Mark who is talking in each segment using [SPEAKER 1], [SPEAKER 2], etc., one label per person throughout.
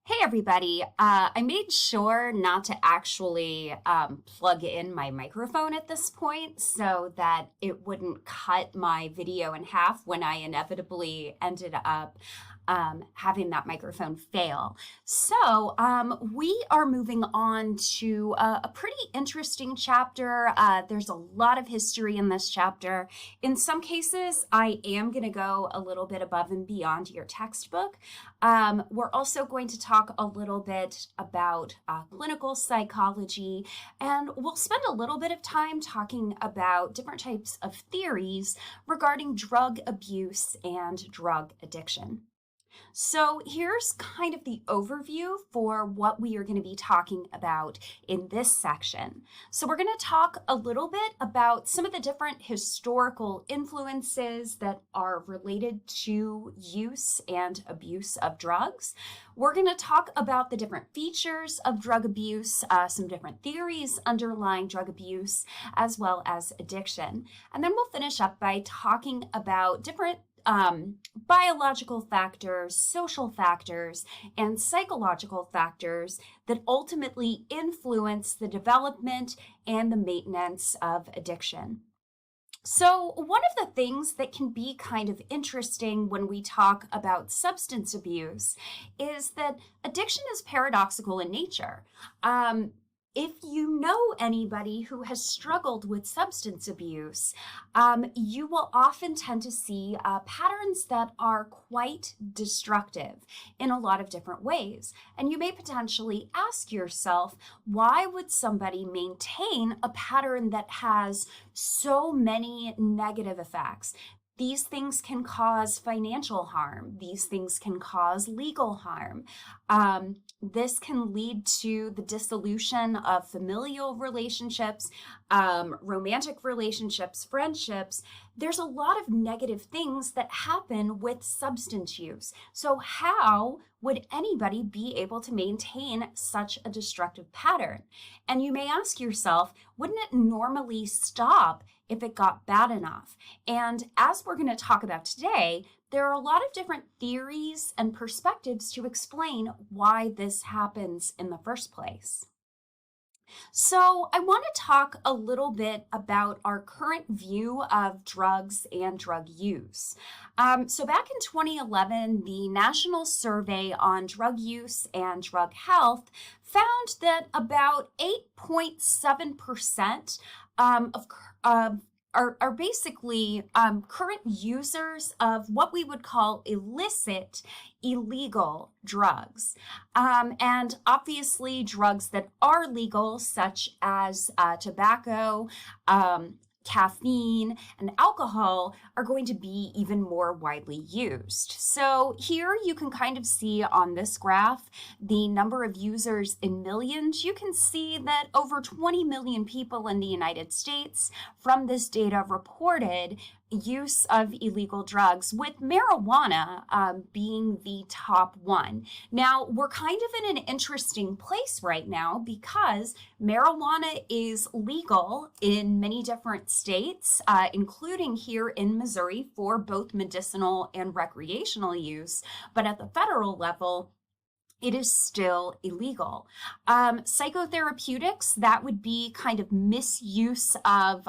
[SPEAKER 1] Hey everybody, I made sure not to actually plug in my microphone at this point so that it wouldn't cut my video in half when I inevitably ended up having that microphone fail. So we are moving on to a pretty interesting chapter. There's a lot of history in this chapter. In some cases, I am going to go a little bit above and beyond your textbook. We're also going to talk a little bit about clinical psychology, and we'll spend a little bit of time talking about different types of theories regarding drug abuse and drug addiction. So here's kind of the overview for what we are going to be talking about in this section. So we're going to talk a little bit about some of the different historical influences that are related to use and abuse of drugs. We're going to talk about the different features of drug abuse, some different theories underlying drug abuse, as well as addiction. And then we'll finish up by talking about different biological factors, social factors, and psychological factors that ultimately influence the development and the maintenance of addiction. So one of the things that can be kind of interesting when we talk about substance abuse is that addiction is paradoxical in nature. If you know anybody who has struggled with substance abuse, you will often tend to see patterns that are quite destructive in a lot of different ways. And you may potentially ask yourself, why would somebody maintain a pattern that has so many negative effects? These things can cause financial harm. These things can cause legal harm. This can lead to the dissolution of familial relationships, romantic relationships, friendships. There's a lot of negative things that happen with substance use. So how would anybody be able to maintain such a destructive pattern? And you may ask yourself, wouldn't it normally stop if it got bad enough? And as we're going to talk about today, there are a lot of different theories and perspectives to explain why this happens in the first place. So I want to talk a little bit about our current view of drugs and drug use. So back in 2011, the National Survey on Drug Use and Drug Health found that about 8.7% are basically current users of what we would call illicit, illegal drugs. And obviously drugs that are legal, such as tobacco, caffeine, and alcohol are going to be even more widely used. So here you can kind of see on this graph the number of users in millions. You can see that over 20 million people in the United States from this data reported use of illegal drugs, with marijuana being the top one. Now, we're kind of in an interesting place right now because marijuana is legal in many different states, including here in Missouri for both medicinal and recreational use, but at the federal level, it is still illegal. Psychotherapeutics, that would be kind of misuse of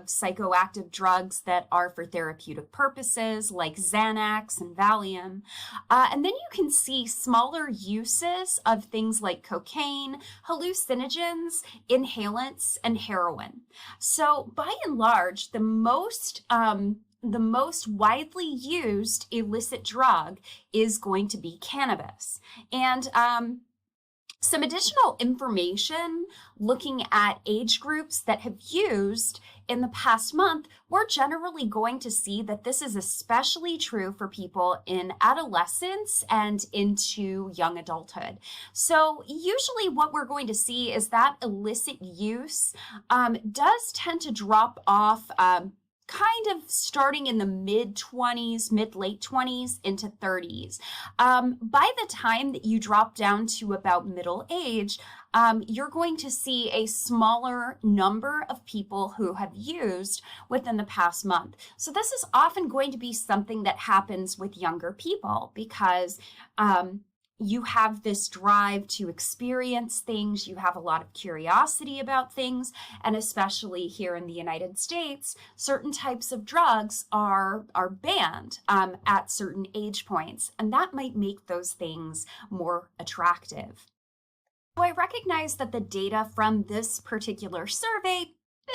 [SPEAKER 1] psychoactive drugs that are for therapeutic purposes, like Xanax and Valium. And then you can see smaller uses of things like cocaine, hallucinogens, inhalants, and heroin. So by and large, the most widely used illicit drug is going to be cannabis. And some additional information looking at age groups that have used in the past month, we're generally going to see that this is especially true for people in adolescence and into young adulthood. So usually what we're going to see is that illicit use does tend to drop off kind of starting in the mid-20s, mid-late 20s into 30s. By the time that you drop down to about middle age, you're going to see a smaller number of people who have used within the past month. So this is often going to be something that happens with younger people because you have this drive to experience things, you have a lot of curiosity about things, and especially here in the United States, certain types of drugs are banned at certain age points, and that might make those things more attractive. So I recognize that the data from this particular survey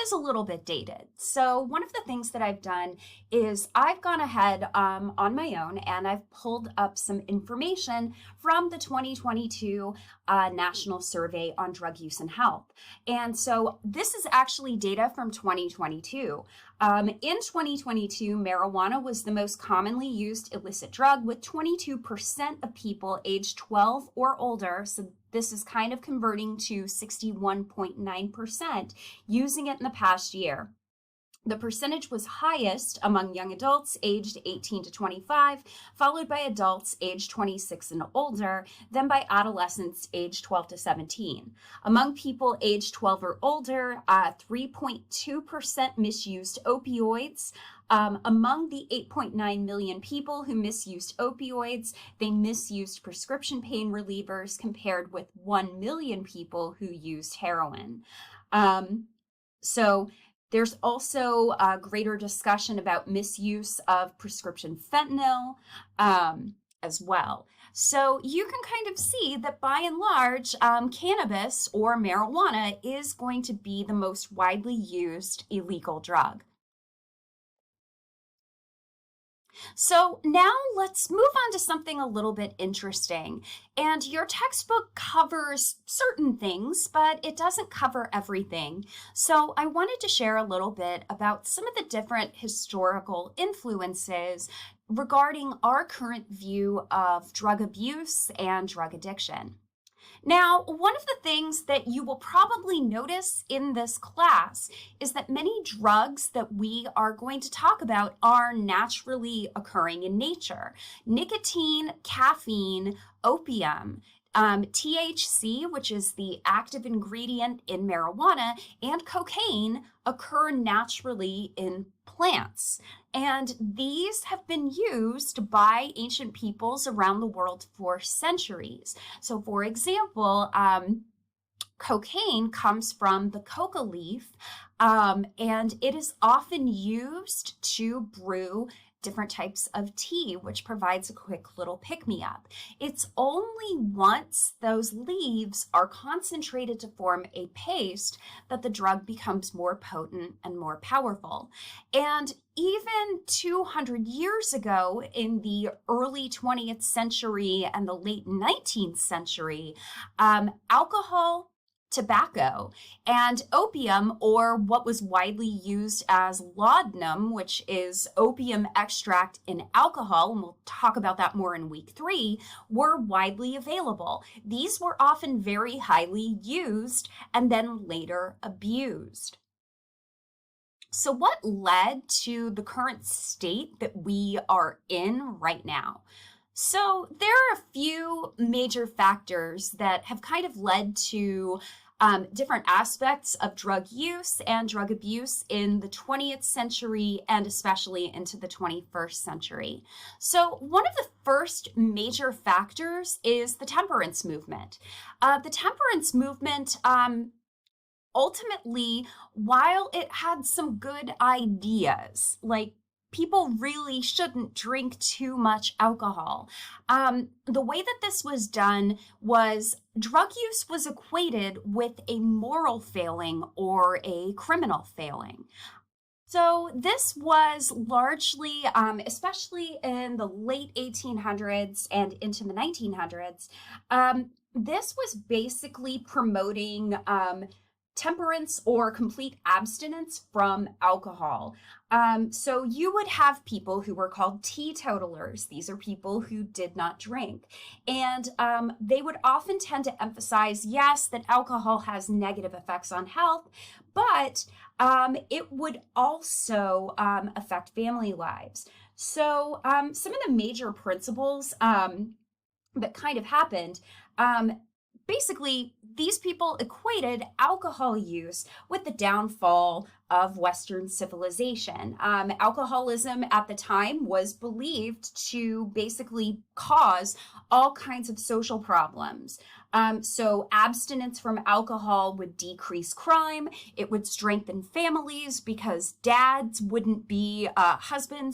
[SPEAKER 1] is a little bit dated. So one of the things that I've done is I've gone ahead on my own and I've pulled up some information from the 2022 National Survey on Drug Use and Health. And so this is actually data from 2022. In 2022, marijuana was the most commonly used illicit drug, with 22% of people aged 12 or older, so this is kind of converting to 61.9%, using it in the past year. The percentage was highest among young adults aged 18 to 25, followed by adults aged 26 and older, then by adolescents aged 12 to 17. Among people aged 12 or older, 3.2% misused opioids. Among the 8.9 million people who misused opioids, they misused prescription pain relievers compared with 1 million people who used heroin. So there's also a greater discussion about misuse of prescription fentanyl as well. So you can kind of see that by and large, cannabis or marijuana is going to be the most widely used illegal drug. So now let's move on to something a little bit interesting. And your textbook covers certain things, but it doesn't cover everything. So I wanted to share a little bit about some of the different historical influences regarding our current view of drug abuse and drug addiction. Now, one of the things that you will probably notice in this class is that many drugs that we are going to talk about are naturally occurring in nature. Nicotine, caffeine, opium, THC, which is the active ingredient in marijuana, and cocaine occur naturally in plants. And these have been used by ancient peoples around the world for centuries. So for example, cocaine comes from the coca leaf, and it is often used to brew different types of tea, which provides a quick little pick-me-up. It's only once those leaves are concentrated to form a paste that the drug becomes more potent and more powerful. And even 200 years ago, in the early 20th century and the late 19th century, alcohol, tobacco, and opium, or what was widely used as laudanum, which is opium extract in alcohol, and we'll talk about that more in week 3, were widely available. These were often very highly used and then later abused. So what led to the current state that we are in right now? So there are a few major factors that have kind of led to different aspects of drug use and drug abuse in the 20th century and especially into the 21st century. So one of the first major factors is the temperance movement. The temperance movement ultimately, while it had some good ideas, like people really shouldn't drink too much alcohol. The way that this was done was drug use was equated with a moral failing or a criminal failing. So this was largely, especially in the late 1800s and into the 1900s, this was basically promoting temperance or complete abstinence from alcohol. So you would have people who were called teetotalers. These are people who did not drink. And they would often tend to emphasize, yes, that alcohol has negative effects on health, but it would also affect family lives. So some of the major principles that kind of happened, basically, these people equated alcohol use with the downfall of Western civilization. Alcoholism at the time was believed to basically cause all kinds of social problems. So abstinence from alcohol would decrease crime. It would strengthen families because husbands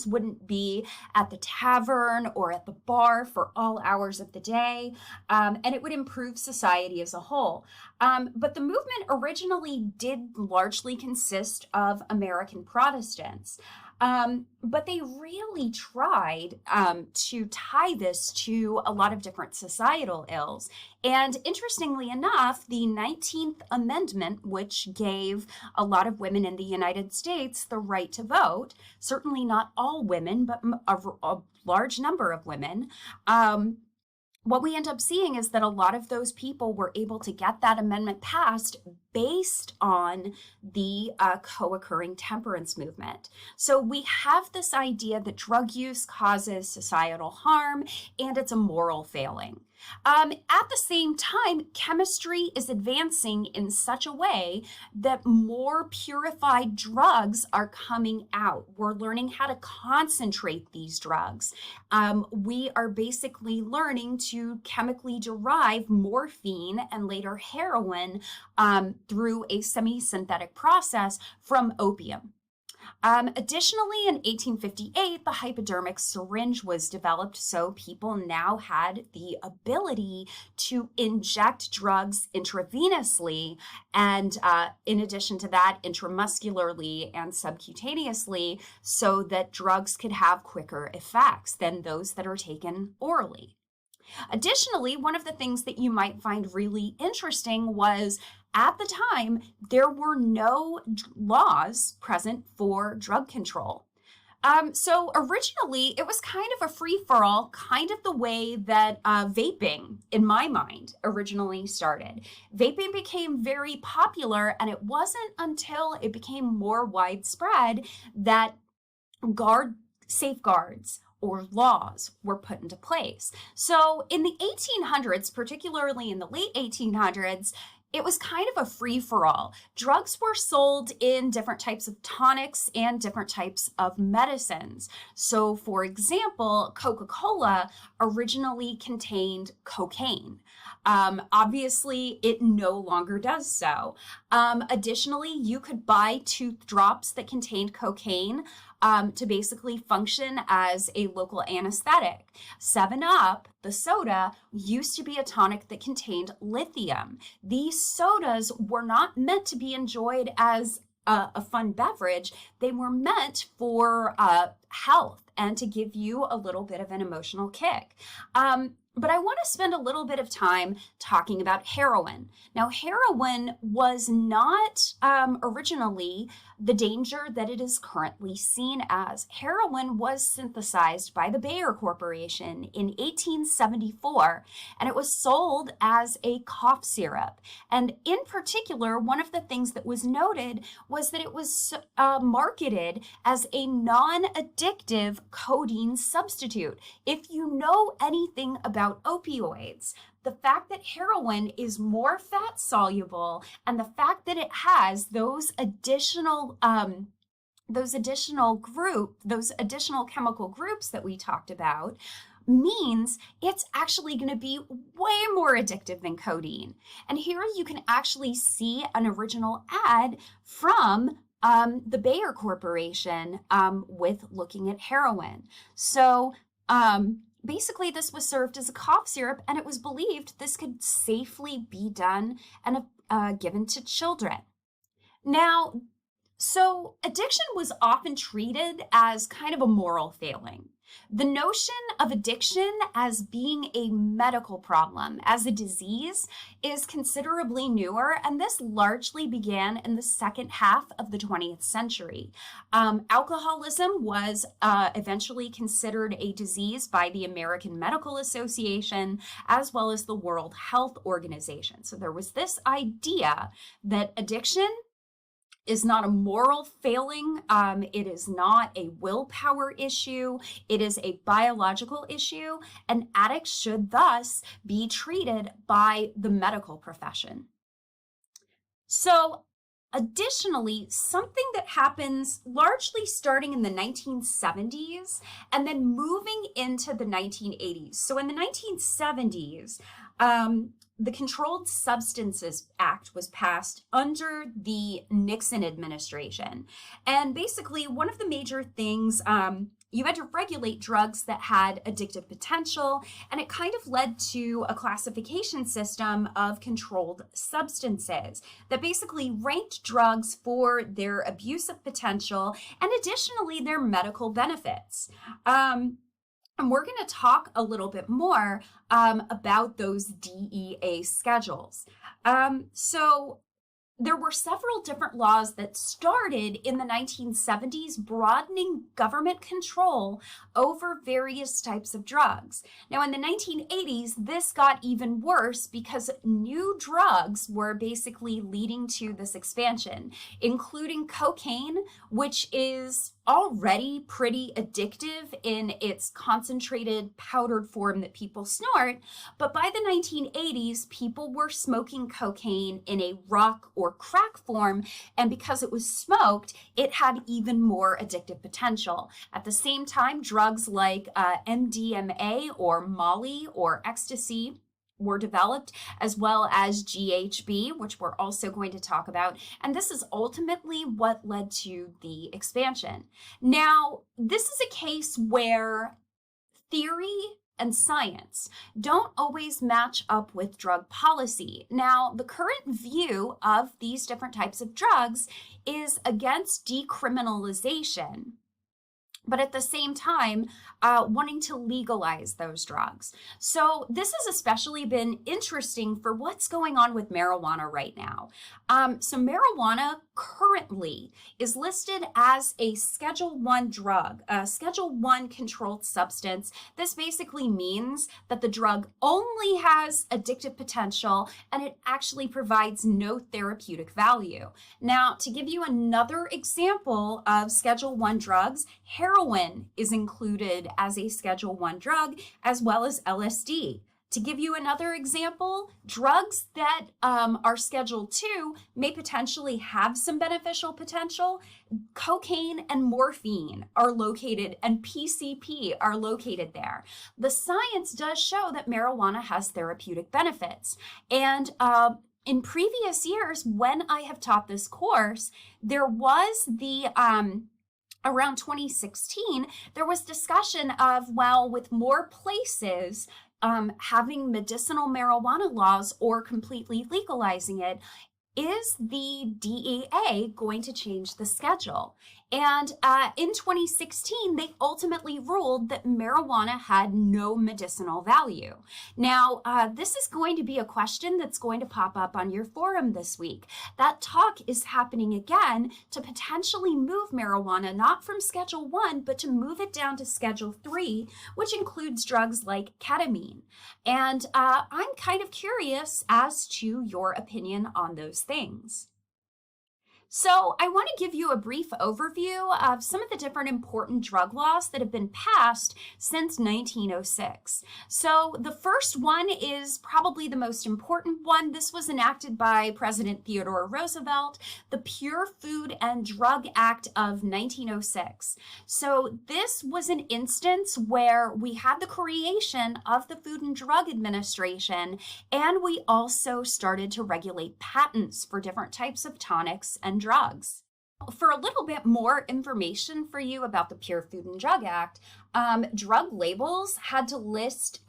[SPEAKER 1] wouldn't be at the tavern or at the bar for all hours of the day. And it would improve society as a whole. But the movement originally did largely consist of American Protestants. But they really tried to tie this to a lot of different societal ills. And interestingly enough, the 19th Amendment, which gave a lot of women in the United States the right to vote, certainly not all women, but a large number of women, what we end up seeing is that a lot of those people were able to get that amendment passed based on the co-occurring temperance movement. So we have this idea that drug use causes societal harm and it's a moral failing. At the same time, chemistry is advancing in such a way that more purified drugs are coming out. We're learning how to concentrate these drugs. We are basically learning to chemically derive morphine and later heroin through a semi-synthetic process from opium. Additionally, in 1858, the hypodermic syringe was developed, so people now had the ability to inject drugs intravenously, and in addition to that, intramuscularly and subcutaneously, so that drugs could have quicker effects than those that are taken orally. Additionally, one of the things that you might find really interesting was at the time, there were no laws present for drug control. So originally, it was kind of a free-for-all, kind of the way that vaping, in my mind, originally started. Vaping became very popular, and it wasn't until it became more widespread that safeguards or laws were put into place. So in the 1800s, particularly in the late 1800s, it was kind of a free-for-all. Drugs were sold in different types of tonics and different types of medicines. So, for example, Coca-Cola originally contained cocaine. Obviously, it no longer does so. Additionally, you could buy tooth drops that contained cocaine to basically function as a local anesthetic. 7-Up, the soda, used to be a tonic that contained lithium. These sodas were not meant to be enjoyed as a fun beverage. They were meant for health and to give you a little bit of an emotional kick. But I want to spend a little bit of time talking about heroin. Now, heroin was not originally the danger that it is currently seen as. Heroin was synthesized by the Bayer Corporation in 1874, and it was sold as a cough syrup. And in particular, one of the things that was noted was that it was marketed as a non-addictive codeine substitute. If you know anything about opioids, the fact that heroin is more fat soluble and the fact that it has those additional chemical groups that we talked about means it's actually going to be way more addictive than codeine. And here you can actually see an original ad from the Bayer Corporation with looking at heroin. So basically, this was served as a cough syrup, and it was believed this could safely be done and given to children. Now, so addiction was often treated as kind of a moral failing. The notion of addiction as being a medical problem, as a disease, is considerably newer, and this largely began in the second half of the 20th century. Alcoholism was eventually considered a disease by the American Medical Association as well as the World Health Organization. So there was this idea that addiction is not a moral failing. It is not a willpower issue. It is a biological issue, and addicts should thus be treated by the medical profession. So, additionally, something that happens largely starting in the 1970s and then moving into the 1980s. So in the 1970s, the Controlled Substances Act was passed under the Nixon administration. And basically, one of the major things, you had to regulate drugs that had addictive potential, and it kind of led to a classification system of controlled substances that basically ranked drugs for their abusive potential and additionally their medical benefits. And we're going to talk a little bit more about those DEA schedules. So there were several different laws that started in the 1970s broadening government control over various types of drugs. Now, in the 1980s, this got even worse because new drugs were basically leading to this expansion, including cocaine, which is already pretty addictive in its concentrated powdered form that people snort, but by the 1980s, people were smoking cocaine in a rock or crack form, and because it was smoked, it had even more addictive potential. At the same time, drugs like MDMA or Molly or ecstasy were developed, as well as GHB, which we're also going to talk about. And this is ultimately what led to the expansion. Now, this is a case where theory and science don't always match up with drug policy. Now, the current view of these different types of drugs is against decriminalization, but at the same time, wanting to legalize those drugs. So this has especially been interesting for what's going on with marijuana right now. So marijuana currently is listed as a Schedule 1 drug, a Schedule 1 controlled substance. This basically means that the drug only has addictive potential and it actually provides no therapeutic value. Now, to give you another example of Schedule 1 drugs, heroin is included as a Schedule 1 drug, as well as LSD. To give you another example, drugs that are Schedule 2 may potentially have some beneficial potential. Cocaine and morphine are located, and PCP are located there. The science does show that marijuana has therapeutic benefits. And in previous years, when I have taught this course, there was the around 2016, there was discussion of, well, with more places having medicinal marijuana laws or completely legalizing it, is the DEA going to change the schedule? And in 2016, they ultimately ruled that marijuana had no medicinal value. Now, this is going to be a question that's going to pop up on your forum this week. That talk is happening again to potentially move marijuana not from Schedule 1, but to move it down to Schedule 3, which includes drugs like ketamine. And I'm kind of curious as to your opinion on those things. So I want to give you a brief overview of some of the different important drug laws that have been passed since 1906. So the first one is probably the most important one. This was enacted by President Theodore Roosevelt, the Pure Food and Drug Act of 1906. So this was an instance where we had the creation of the Food and Drug Administration, and we also started to regulate patents for different types of tonics and drugs. For a little bit more information for you about the Pure Food and Drug Act, drug labels had to list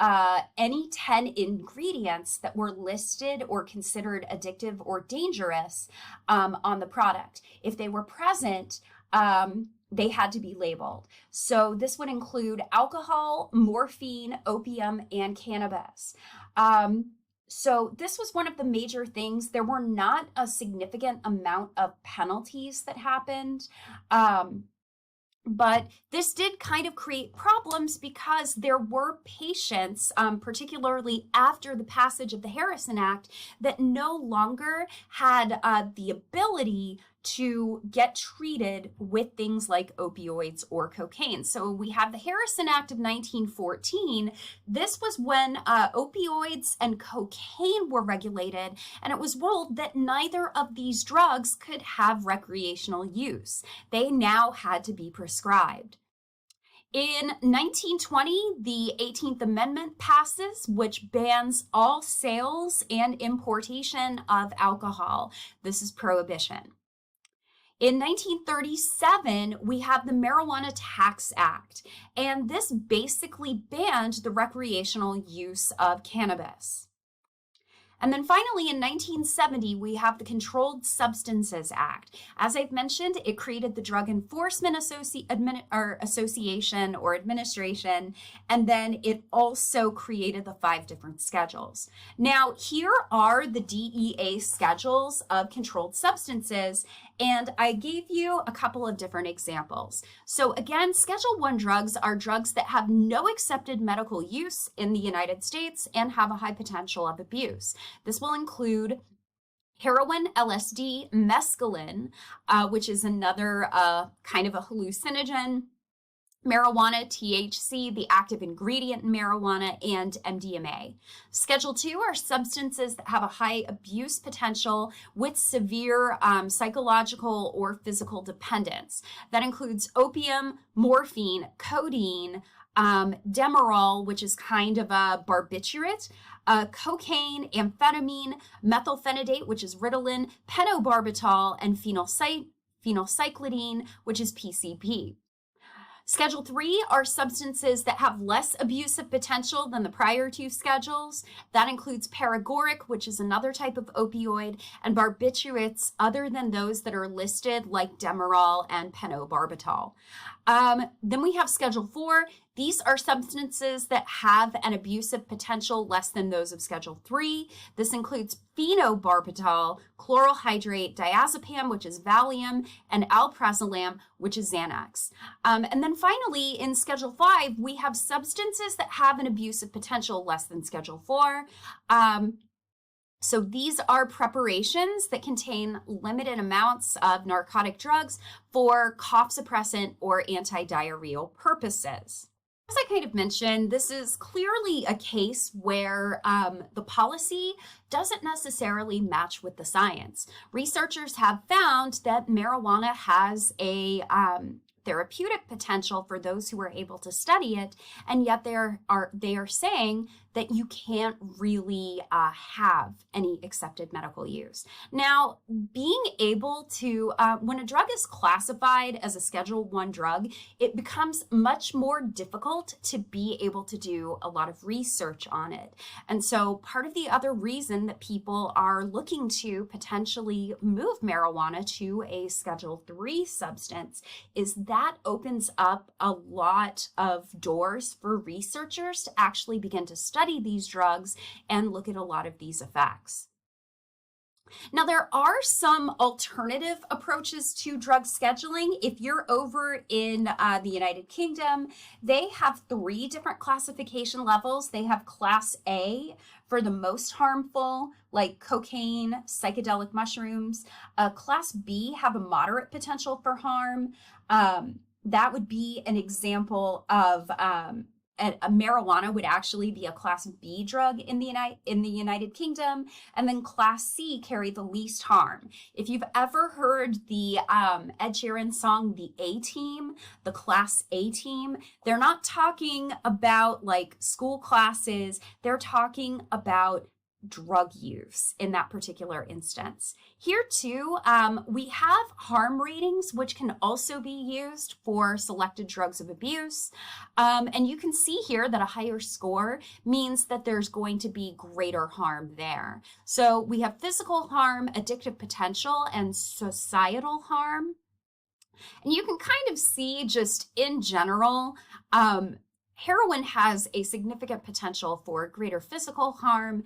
[SPEAKER 1] any 10 ingredients that were listed or considered addictive or dangerous on the product. If they were present, they had to be labeled. So this would include alcohol, morphine, opium, and cannabis. So this was one of the major things. There were not a significant amount of penalties that happened. But this did kind of create problems because there were patients, particularly after the passage of the Harrison Act, that no longer had the ability to get treated with things like opioids or cocaine. So we have the Harrison Act of 1914. This was when opioids and cocaine were regulated, and it was ruled that neither of these drugs could have recreational use. They now had to be prescribed. In 1920, the 18th Amendment passes, which bans all sales and importation of alcohol. This is prohibition. In 1937, we have the Marijuana Tax Act, and this basically banned the recreational use of cannabis. And then finally, in 1970, we have the Controlled Substances Act. As I've mentioned, it created the Drug Enforcement Association or Administration, and then it also created the 5 different schedules. Now, here are the DEA schedules of controlled substances, and I gave you a couple of different examples. So again, Schedule 1 drugs are drugs that have no accepted medical use in the United States and have a high potential of abuse. This will include heroin, LSD, mescaline, which is another kind of a hallucinogen, marijuana, THC, the active ingredient in marijuana, and MDMA. Schedule 2 are substances that have a high abuse potential with severe psychological or physical dependence. That includes opium, morphine, codeine, Demerol, which is kind of a barbiturate, cocaine, amphetamine, methylphenidate, which is Ritalin, pentobarbital, and phenylcyclidine, which is PCP. Schedule 3 are substances that have less abusive potential than the prior 2 schedules. That includes paregoric, which is another type of opioid, and barbiturates other than those that are listed like Demerol and pentobarbital. Then we have Schedule 4. These are substances that have an abusive potential less than those of Schedule 3. This includes phenobarbital, chloral hydrate, diazepam, which is Valium, and alprazolam, which is Xanax. And then finally, in Schedule 5, we have substances that have an abusive potential less than Schedule 4. So these are preparations that contain limited amounts of narcotic drugs for cough suppressant or anti-diarrheal purposes. As I kind of mentioned, this is clearly a case where the policy doesn't necessarily match with the science. Researchers have found that marijuana has a therapeutic potential for those who are able to study it, and yet they are saying that you can't really have any accepted medical use. Now, being able to, when a drug is classified as a Schedule 1 drug, it becomes much more difficult to be able to do a lot of research on it. And so part of the other reason that people are looking to potentially move marijuana to a Schedule 3 substance is that opens up a lot of doors for researchers to actually begin to study these drugs and look at a lot of these effects. Now, there are some alternative approaches to drug scheduling. If you're over in the United Kingdom, they have 3 different classification levels. They have Class A for the most harmful, like cocaine, psychedelic mushrooms. Class B have a moderate potential for harm. That would be an example of a marijuana would actually be a Class B drug in the United Kingdom, and then Class C carry the least harm. If you've ever heard the Ed Sheeran song, The A-Team, the Class A team, they're not talking about like school classes, they're talking about drug use in that particular instance. Here too, we have harm ratings, which can also be used for selected drugs of abuse. And you can see here that a higher score means that there's going to be greater harm there. So we have physical harm, addictive potential, and societal harm. And you can kind of see just in general, heroin has a significant potential for greater physical harm,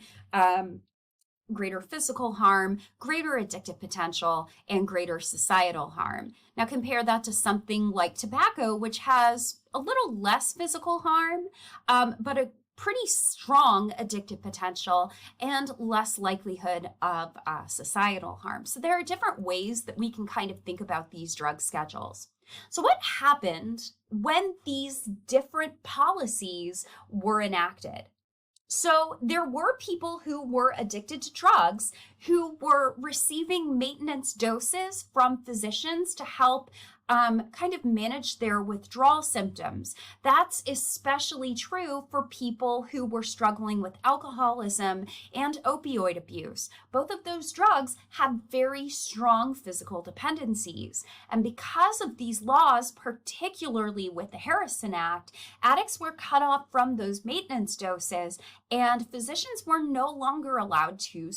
[SPEAKER 1] greater addictive potential, and greater societal harm. Now compare that to something like tobacco, which has a little less physical harm, but a pretty strong addictive potential and less likelihood of societal harm. So there are different ways that we can kind of think about these drug schedules. So what happened when these different policies were enacted? So there were people who were addicted to drugs who were receiving maintenance doses from physicians to help kind of manage their withdrawal symptoms. That's especially true for people who were struggling with alcoholism and opioid abuse. Both of those drugs have very strong physical dependencies. And because of these laws, particularly with the Harrison Act, addicts were cut off from those maintenance doses, and physicians were no longer allowed to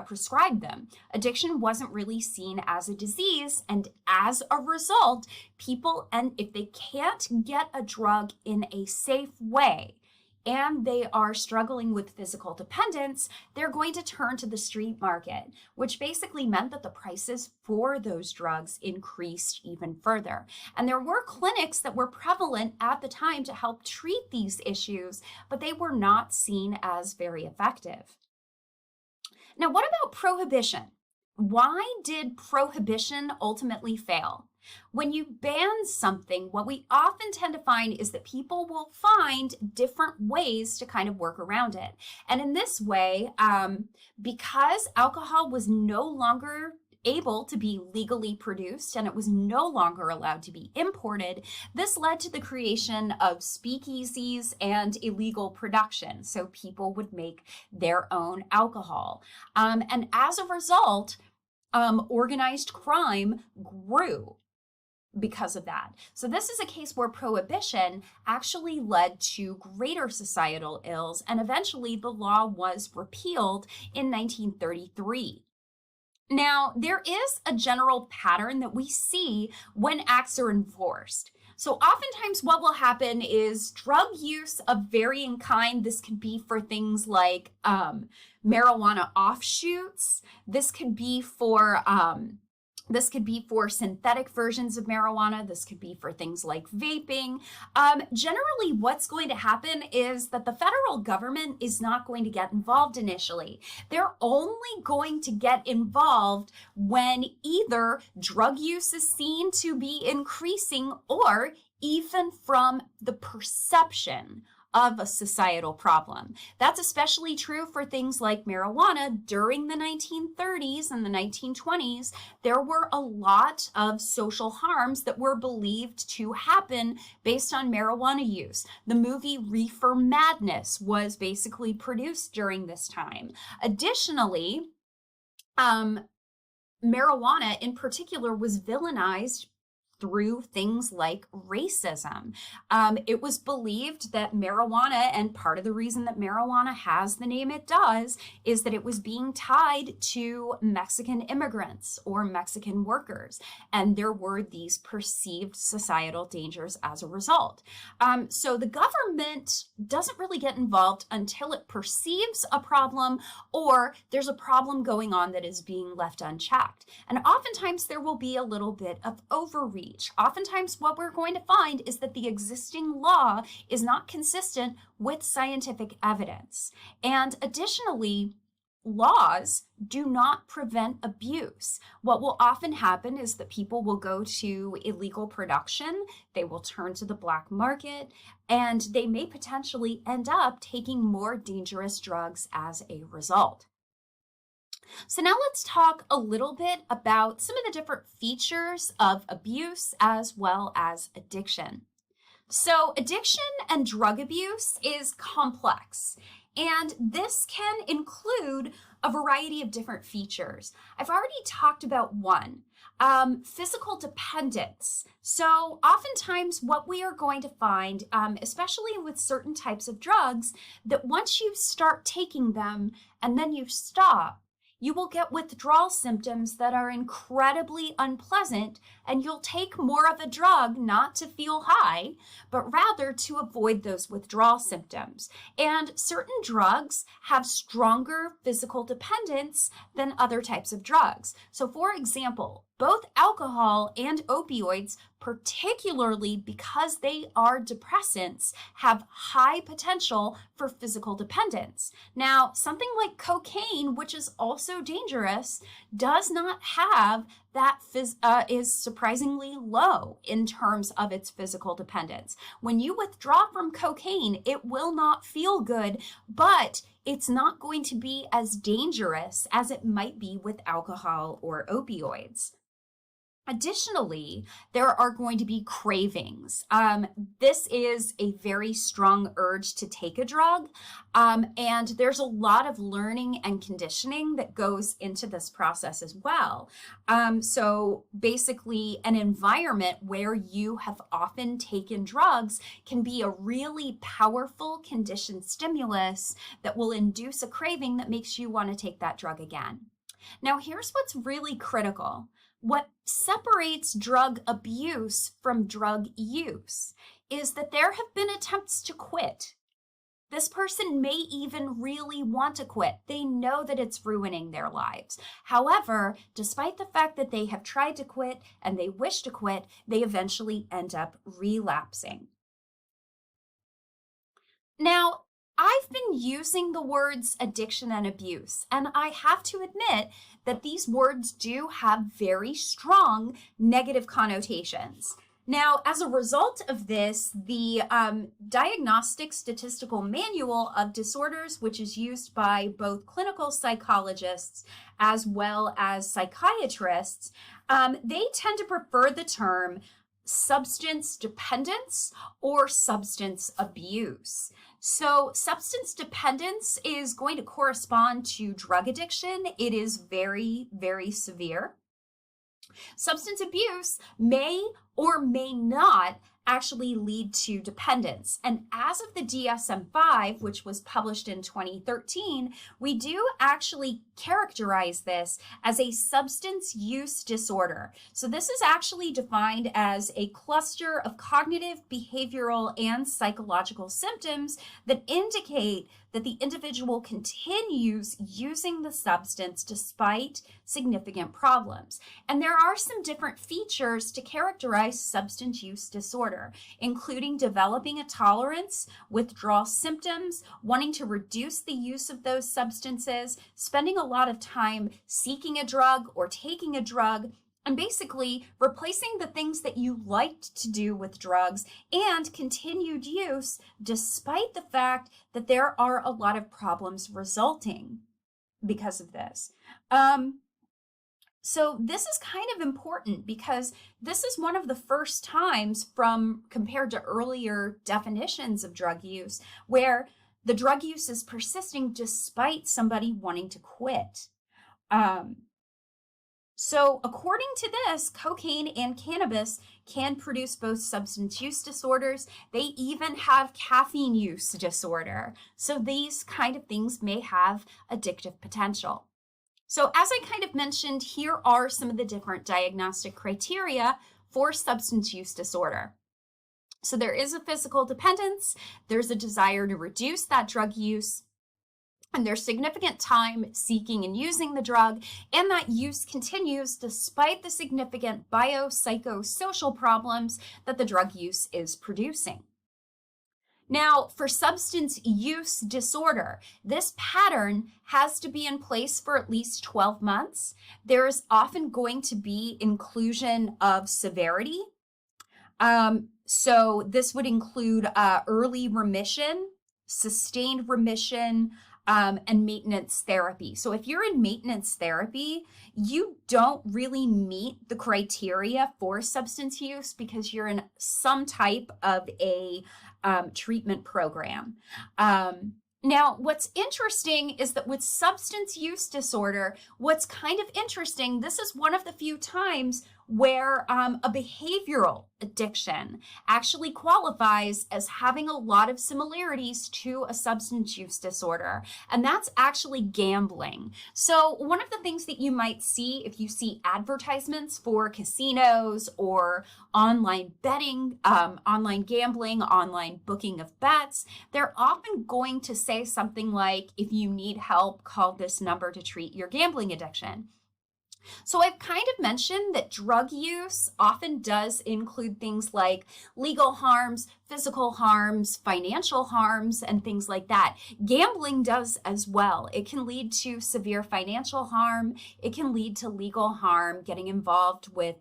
[SPEAKER 1] prescribe them. Addiction wasn't really seen as a disease, and as a result, people, and if they can't get a drug in a safe way and they are struggling with physical dependence, they're going to turn to the street market, which basically meant that the prices for those drugs increased even further. And there were clinics that were prevalent at the time to help treat these issues, but they were not seen as very effective. Now, what about prohibition? Why did prohibition ultimately fail? When you ban something, what we often tend to find is that people will find different ways to kind of work around it. And in this way, because alcohol was no longer able to be legally produced and it was no longer allowed to be imported, this led to the creation of speakeasies and illegal production. So people would make their own alcohol. And as a result, organized crime grew because of that. So this is a case where prohibition actually led to greater societal ills, and eventually the law was repealed in 1933. Now, there is a general pattern that we see when acts are enforced. So oftentimes what will happen is drug use of varying kind. This could be for things like marijuana offshoots. This could be for synthetic versions of marijuana. This could be for things like vaping. Generally, what's going to happen is that the federal government is not going to get involved initially. They're only going to get involved when either drug use is seen to be increasing or even from the perception of a societal problem. That's especially true for things like marijuana. During the 1930s and the 1920s, there were a lot of social harms that were believed to happen based on marijuana use. The movie Reefer Madness was basically produced during this time. Additionally, marijuana in particular was villainized through things like racism. It was believed that marijuana, and part of the reason that marijuana has the name it does, is that it was being tied to Mexican immigrants or Mexican workers, and there were these perceived societal dangers as a result. So the government doesn't really get involved until it perceives a problem or there's a problem going on that is being left unchecked. And oftentimes there will be a little bit of overreach. Oftentimes what we're going to find is that the existing law is not consistent with scientific evidence. And additionally, laws do not prevent abuse. What will often happen is that people will go to illegal production, they will turn to the black market, and they may potentially end up taking more dangerous drugs as a result. So now let's talk a little bit about some of the different features of abuse as well as addiction. So addiction and drug abuse is complex, and this can include a variety of different features. I've already talked about one, physical dependence. So oftentimes what we are going to find, especially with certain types of drugs, that once you start taking them and then you stop, you will get withdrawal symptoms that are incredibly unpleasant, and you'll take more of a drug not to feel high, but rather to avoid those withdrawal symptoms. And certain drugs have stronger physical dependence than other types of drugs. So for example, both alcohol and opioids, particularly because they are depressants, have high potential for physical dependence. Now, something like cocaine, which is also dangerous, does not have that is surprisingly low in terms of its physical dependence. When you withdraw from cocaine, it will not feel good, but it's not going to be as dangerous as it might be with alcohol or opioids. Additionally, there are going to be cravings. This is a very strong urge to take a drug, and there's a lot of learning and conditioning that goes into this process as well. So basically, an environment where you have often taken drugs can be a really powerful conditioned stimulus that will induce a craving that makes you want to take that drug again. Now, here's what's really critical. What separates drug abuse from drug use is that there have been attempts to quit. This person may even really want to quit. They know that it's ruining their lives. However, despite the fact that they have tried to quit and they wish to quit, they eventually end up relapsing. Now, I've been using the words addiction and abuse, and I have to admit that these words do have very strong negative connotations. Now, as a result of this, the Diagnostic Statistical Manual of Disorders, which is used by both clinical psychologists as well as psychiatrists, they tend to prefer the term substance dependence or substance abuse. So substance dependence is going to correspond to drug addiction. It is very, very severe. Substance abuse may or may not actually lead to dependence. And as of the DSM-5, which was published in 2013, we do actually characterize this as a substance use disorder. So this is actually defined as a cluster of cognitive, behavioral, and psychological symptoms that indicate that the individual continues using the substance despite significant problems. And there are some different features to characterize substance use disorder, including developing a tolerance, withdrawal symptoms, wanting to reduce the use of those substances, spending a lot of time seeking a drug or taking a drug, and basically replacing the things that you liked to do with drugs and continued use despite the fact that there are a lot of problems resulting because of this. So this is kind of important because this is one of the first times compared to earlier definitions of drug use where the drug use is persisting despite somebody wanting to quit. So according to this, cocaine and cannabis can produce both substance use disorders. They even have caffeine use disorder. So these kind of things may have addictive potential. So as I kind of mentioned, here are some of the different diagnostic criteria for substance use disorder. So there is a physical dependence, there's a desire to reduce that drug use, and there's significant time seeking and using the drug, and that use continues despite the significant biopsychosocial problems that the drug use is producing. Now, for substance use disorder, this pattern has to be in place for at least 12 months. There is often going to be inclusion of severity. So this would include early remission, sustained remission, and maintenance therapy. So if you're in maintenance therapy, you don't really meet the criteria for substance use because you're in some type of a treatment program. Now, what's interesting is that with substance use disorder, what's kind of interesting, this is one of the few times where a behavioral addiction actually qualifies as having a lot of similarities to a substance use disorder, and that's actually gambling. So one of the things that you might see if you see advertisements for casinos or online betting, online gambling, online booking of bets, they're often going to say something like, if you need help, call this number to treat your gambling addiction. So I've kind of mentioned that drug use often does include things like legal harms, physical harms, financial harms, and things like that. Gambling does as well. It can lead to severe financial harm. It can lead to legal harm, getting involved with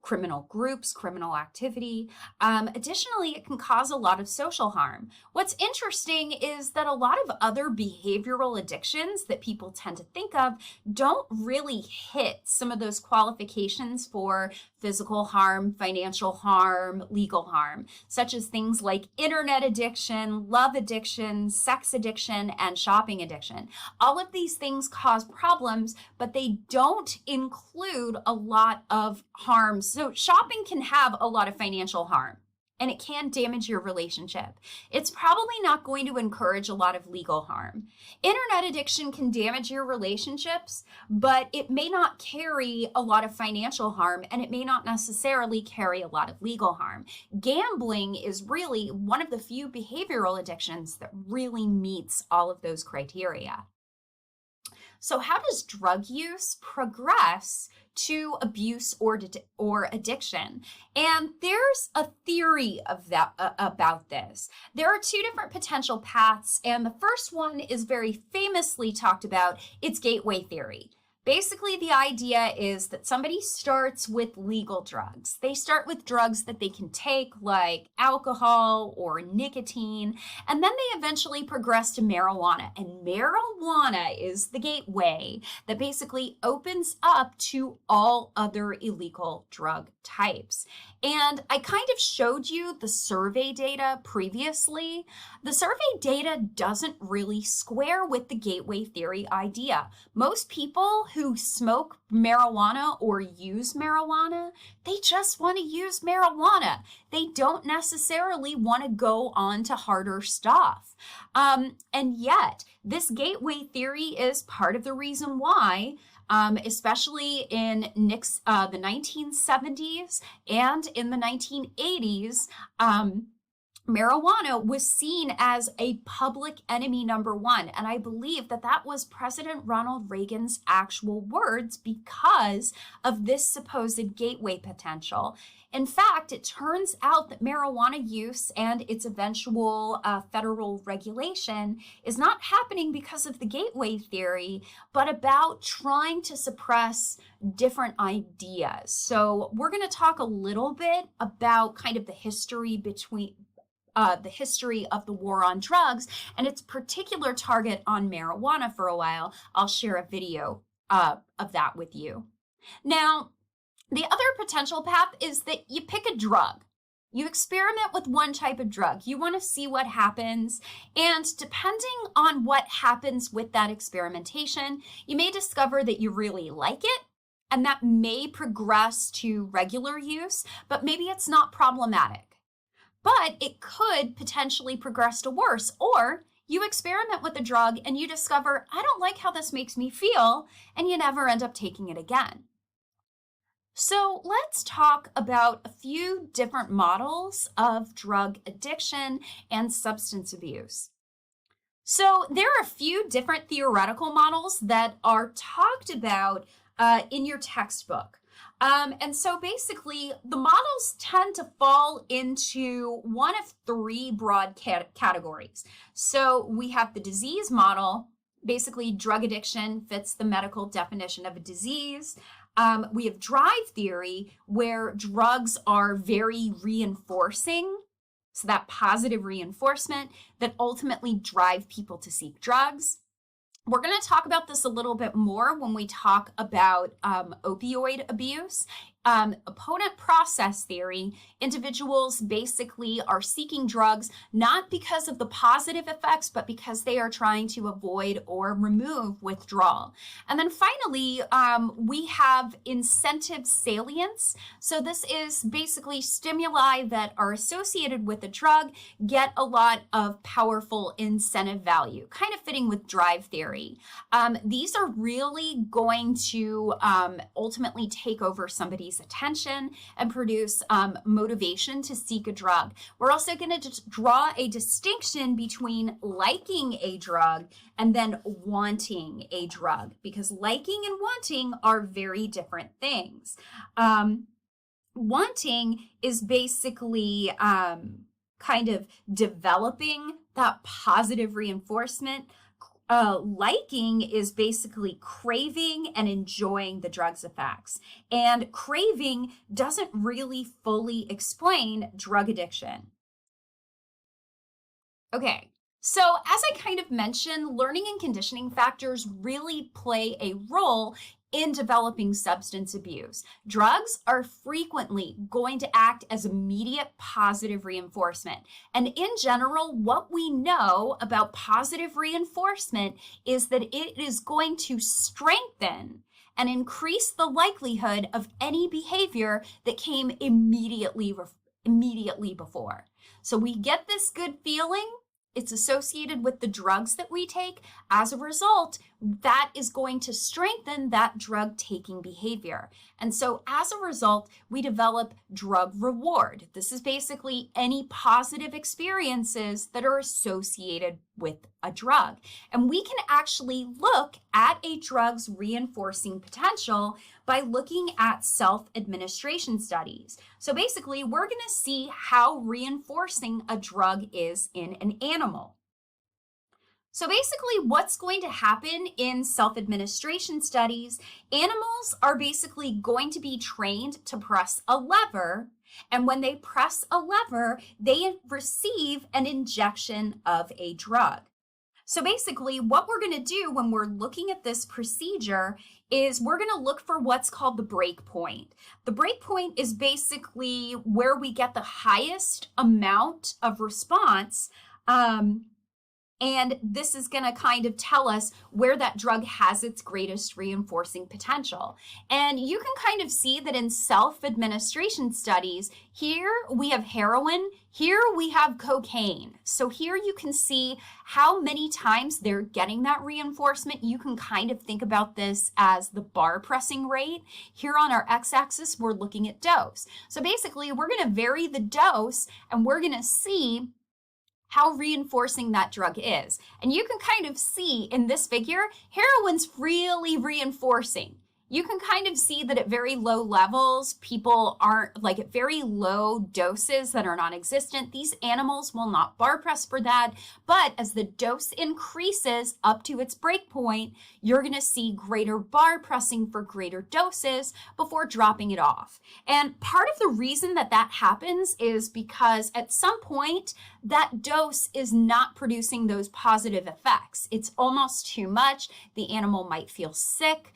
[SPEAKER 1] criminal groups, criminal activity. Additionally, it can cause a lot of social harm. What's interesting is that a lot of other behavioral addictions that people tend to think of don't really hit some of those qualifications for physical harm, financial harm, legal harm, such as things like internet addiction, love addiction, sex addiction, and shopping addiction. All of these things cause problems, but they don't include a lot of harms. So shopping can have a lot of financial harm, and it can damage your relationship. It's probably not going to encourage a lot of legal harm. Internet addiction can damage your relationships, but it may not carry a lot of financial harm, and it may not necessarily carry a lot of legal harm. Gambling is really one of the few behavioral addictions that really meets all of those criteria. So how does drug use progress to abuse or addiction? And there's a theory of that about this. There are two different potential paths, and the first one is very famously talked about. It's gateway theory. Basically, the idea is that somebody starts with legal drugs. They start with drugs that they can take, like alcohol or nicotine, and then they eventually progress to marijuana. And marijuana is the gateway that basically opens up to all other illegal drug types. And I kind of showed you the survey data previously. The survey data doesn't really square with the gateway theory idea. Most people who smoke marijuana or use marijuana, they just want to use marijuana. They don't necessarily want to go on to harder stuff. And yet, this gateway theory is part of the reason why especially in the 1970s and in the 1980s, marijuana was seen as a public enemy number one. And I believe that that was President Ronald Reagan's actual words because of this supposed gateway potential. In fact, it turns out that marijuana use and its eventual federal regulation is not happening because of the gateway theory, but about trying to suppress different ideas. So we're going to talk a little bit about kind of the history between the history of the war on drugs and its particular target on marijuana for a while. I'll share a video of that with you. Now, the other potential path is that you pick a drug. You experiment with one type of drug. You want to see what happens. And depending on what happens with that experimentation, you may discover that you really like it, and that may progress to regular use, but maybe it's not problematic. But it could potentially progress to worse, or you experiment with the drug and you discover, I don't like how this makes me feel, and you never end up taking it again. So let's talk about a few different models of drug addiction and substance abuse. So there are a few different theoretical models that are talked about in your textbook. And so basically, the models tend to fall into one of three broad categories. So we have the disease model. Basically, drug addiction fits the medical definition of a disease. We have drive theory, where drugs are very reinforcing, so that positive reinforcement that ultimately drive people to seek drugs. We're going to talk about this a little bit more when we talk about opioid abuse opponent process theory, individuals basically are seeking drugs not because of the positive effects, but because they are trying to avoid or remove withdrawal. And then finally, we have incentive salience. So this is basically stimuli that are associated with the drug get a lot of powerful incentive value, kind of fitting with drive theory. These are really going to ultimately take over somebody's attention and produce motivation to seek a drug. We're also going to draw a distinction between liking a drug and then wanting a drug, because liking and wanting are very different things. Wanting is basically kind of developing that positive reinforcement. Liking is basically craving and enjoying the drug's effects. And craving doesn't really fully explain drug addiction. Okay, so as I kind of mentioned, learning and conditioning factors really play a role in developing substance abuse. Drugs are frequently going to act as immediate positive reinforcement. And in general, what we know about positive reinforcement is that it is going to strengthen and increase the likelihood of any behavior that came immediately before. So we get this good feeling. It's associated with the drugs that we take. As a result, that is going to strengthen that drug-taking behavior. And so as a result, we develop drug reward. This is basically any positive experiences that are associated with a drug. And we can actually look at a drug's reinforcing potential by looking at self-administration studies. So basically, we're going to see how reinforcing a drug is in an animal. So basically, what's going to happen in self-administration studies, animals are basically going to be trained to press a lever, and when they press a lever, they receive an injection of a drug. So basically, what we're going to do when we're looking at this procedure is we're going to look for what's called the break point. The break point is basically where we get the highest amount of response, and this is going to kind of tell us where that drug has its greatest reinforcing potential. And you can kind of see that in self-administration studies, here we have heroin, here we have cocaine. So here you can see how many times they're getting that reinforcement. You can kind of think about this as the bar pressing rate. Here on our x-axis, we're looking at dose. So basically, we're going to vary the dose, and we're going to see how reinforcing that drug is. And you can kind of see in this figure, heroin's really reinforcing. You can kind of see that at very low levels, people aren't, like at very low doses that are non-existent, these animals will not bar press for that. But as the dose increases up to its break point, you're going to see greater bar pressing for greater doses before dropping it off. And part of the reason that that happens is because at some point, that dose is not producing those positive effects. It's almost too much. The animal might feel sick.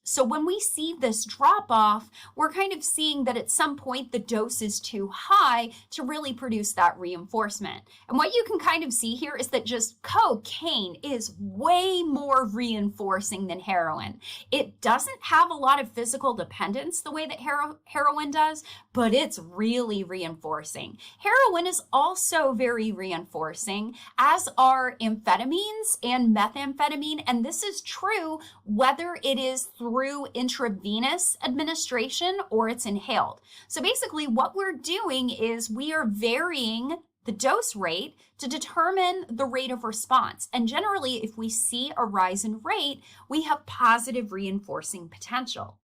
[SPEAKER 1] So when we see this drop off, we're kind of seeing that at some point the dose is too high to really produce that reinforcement. And what you can kind of see here is that just cocaine is way more reinforcing than heroin. It doesn't have a lot of physical dependence the way that heroin does, but it's really reinforcing. Heroin is also very reinforcing, as are amphetamines and methamphetamine, and this is true whether it is through intravenous administration or it's inhaled. So basically what we're doing is we are varying the dose rate to determine the rate of response. And generally, if we see a rise in rate, we have positive reinforcing potential.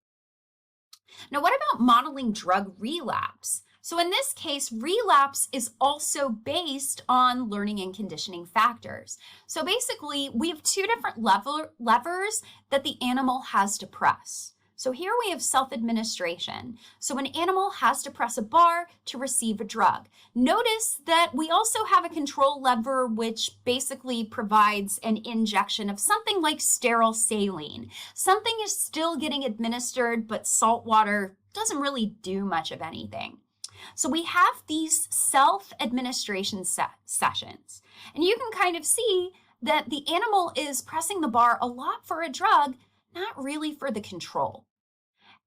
[SPEAKER 1] Now, what about modeling drug relapse? So in this case, relapse is also based on learning and conditioning factors. So basically, we have two different levers that the animal has to press. So here we have self-administration. So an animal has to press a bar to receive a drug. Notice that we also have a control lever which basically provides an injection of something like sterile saline. Something is still getting administered, but salt water doesn't really do much of anything. So we have these self-administration sessions, and you can kind of see that the animal is pressing the bar a lot for a drug, not really for the control.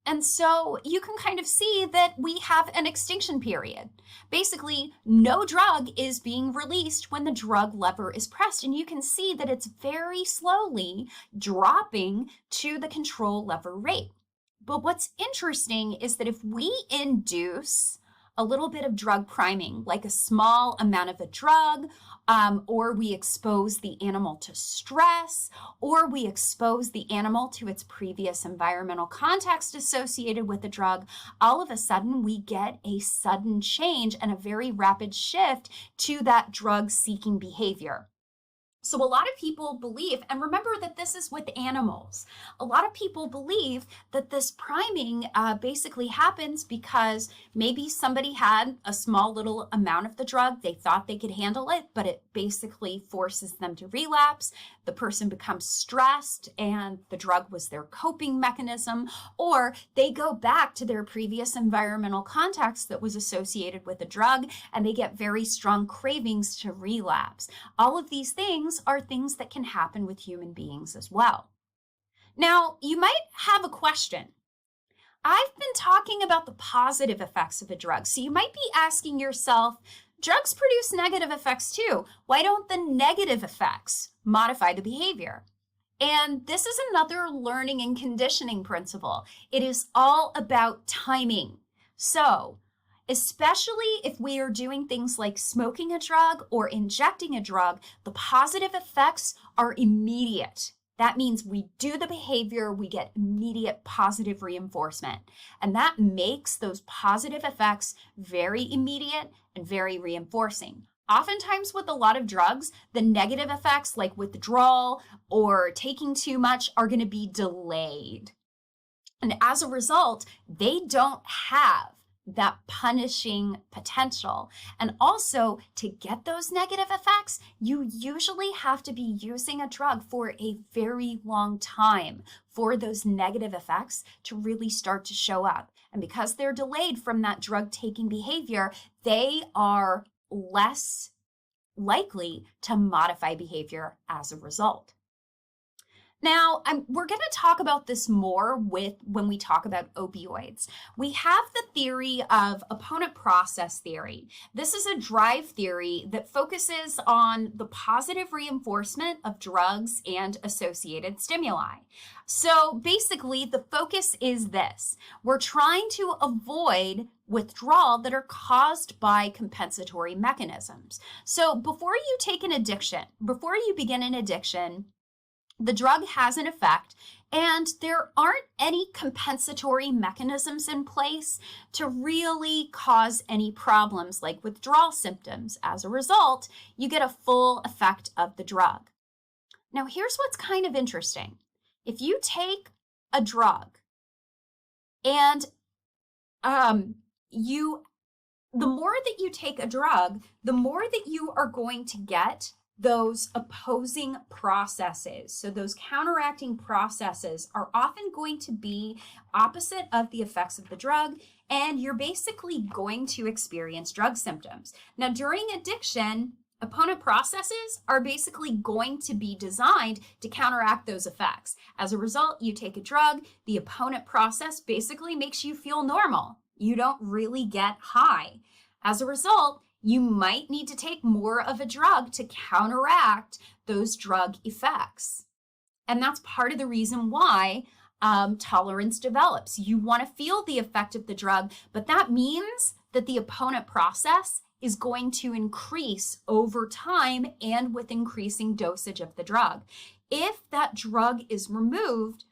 [SPEAKER 1] And so you can kind of see that we have an extinction period. Basically, no drug is being released when the drug lever is pressed. And you can see that it's very slowly dropping to the control lever rate. But what's interesting is that if we induce a little bit of drug priming, like a small amount of a drug, or we expose the animal to stress, or we expose the animal to its previous environmental context associated with the drug, all of a sudden we get a sudden change and a very rapid shift to that drug-seeking behavior. So a lot of people believe, and remember that this is with animals, a lot of people believe that this priming basically happens because maybe somebody had a small little amount of the drug, they thought they could handle it, but it basically forces them to relapse. The person becomes stressed and the drug was their coping mechanism, or they go back to their previous environmental context that was associated with the drug and they get very strong cravings to relapse. All of these things are things that can happen with human beings as well. Now, you might have a question. I've been talking about the positive effects of a drug, so you might be asking yourself, drugs produce negative effects too. Why don't the negative effects modify the behavior? And this is another learning and conditioning principle. It is all about timing. So, especially if we are doing things like smoking a drug or injecting a drug, the positive effects are immediate. That means we do the behavior, we get immediate positive reinforcement. And that makes those positive effects very immediate and very reinforcing. Oftentimes with a lot of drugs, the negative effects like withdrawal or taking too much are going to be delayed. And as a result, they don't have that punishing potential. And also, to get those negative effects, you usually have to be using a drug for a very long time for those negative effects to really start to show up. And because they're delayed from that drug-taking behavior, they are less likely to modify behavior as a result. Now, we're going to talk about this more when we talk about opioids. We have the theory of opponent process theory. This is a drive theory that focuses on the positive reinforcement of drugs and associated stimuli. So basically, the focus is this. We're trying to avoid withdrawal that are caused by compensatory mechanisms. So before you begin an addiction, the drug has an effect, and there aren't any compensatory mechanisms in place to really cause any problems like withdrawal symptoms. As a result, you get a full effect of the drug. Now, here's what's kind of interesting. If you take a drug and the more that you take a drug, the more that you are going to get those opposing processes. So those counteracting processes are often going to be opposite of the effects of the drug, and you're basically going to experience drug symptoms. Now, during addiction, opponent processes are basically going to be designed to counteract those effects. As a result, you take a drug, the opponent process basically makes you feel normal. You don't really get high. As a result, you might need to take more of a drug to counteract those drug effects. And that's part of the reason why tolerance develops. You want to feel the effect of the drug, but that means that the opponent process is going to increase over time and with increasing dosage of the drug. If that drug is removed,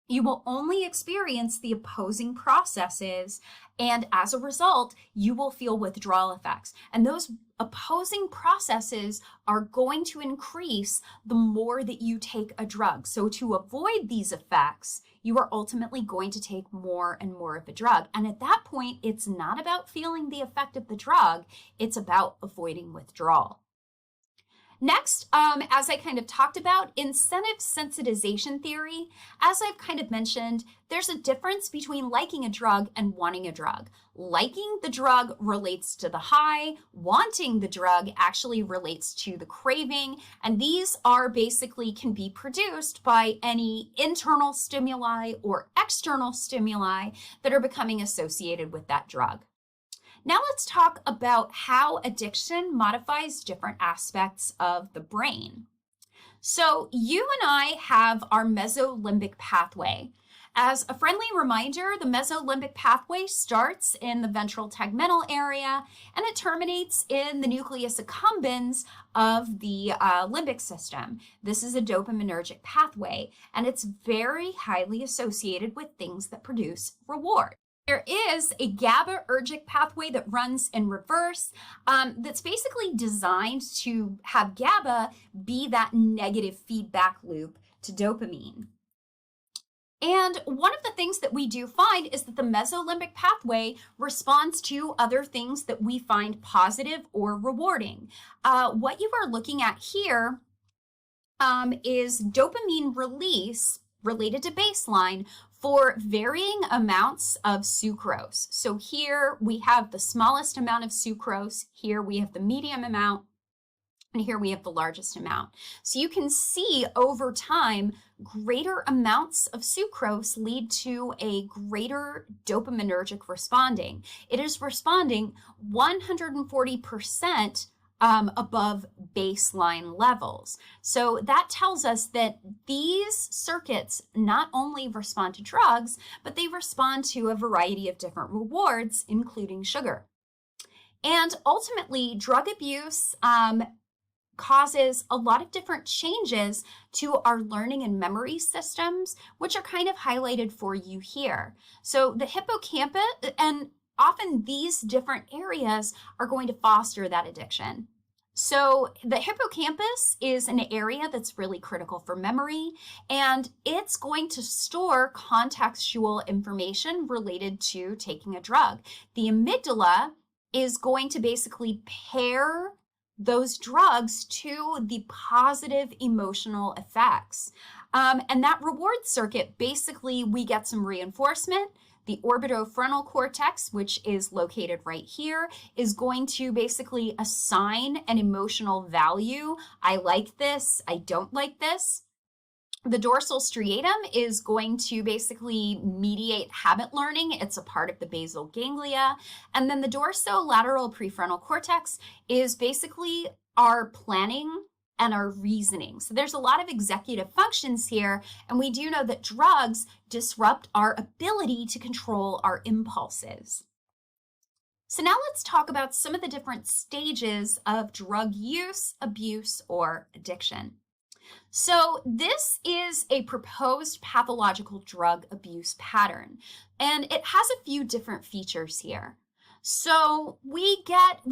[SPEAKER 1] you will only experience the opposing processes, and as a result, you will feel withdrawal effects. And those opposing processes are going to increase the more that you take a drug. So to avoid these effects, you are ultimately going to take more and more of a drug. And at that point, it's not about feeling the effect of the drug, it's about avoiding withdrawal. Next, as I kind of talked about, incentive sensitization theory. As I've kind of mentioned, there's a difference between liking a drug and wanting a drug. Liking the drug relates to the high, wanting the drug actually relates to the craving, and these are basically can be produced by any internal stimuli or external stimuli that are becoming associated with that drug. Now let's talk about how addiction modifies different aspects of the brain. So you and I have our mesolimbic pathway. As a friendly reminder, the mesolimbic pathway starts in the ventral tegmental area and it terminates in the nucleus accumbens of the limbic system. This is a dopaminergic pathway and it's very highly associated with things that produce reward. There is a GABAergic pathway that runs in reverse that's basically designed to have GABA be that negative feedback loop to dopamine. And one of the things that we do find is that the mesolimbic pathway responds to other things that we find positive or rewarding. What you are looking at here is dopamine release related to baseline for varying amounts of sucrose. So here we have the smallest amount of sucrose, here we have the medium amount, and here we have the largest amount. So you can see over time, greater amounts of sucrose lead to a greater dopaminergic responding. It is responding 140% above baseline levels. So that tells us that these circuits not only respond to drugs, but they respond to a variety of different rewards, including sugar. And ultimately, drug abuse causes a lot of different changes to our learning and memory systems, which are kind of highlighted for you here. So the hippocampus, and often these different areas are going to foster that addiction. So the hippocampus is an area that's really critical for memory, and it's going to store contextual information related to taking a drug. The amygdala is going to basically pair those drugs to the positive emotional effects. And that reward circuit, basically we get some reinforcement. The orbitofrontal cortex, which is located right here, is going to basically assign an emotional value. I like this, I don't like this. The dorsal striatum is going to basically mediate habit learning. It's a part of the basal ganglia. And then the dorsolateral prefrontal cortex is basically our planning and our reasoning. So there's a lot of executive functions here, and we do know that drugs disrupt our ability to control our impulses. So now let's talk about some of the different stages of drug use, abuse, or addiction. So this is a proposed pathological drug abuse pattern, and it has a few different features here. So we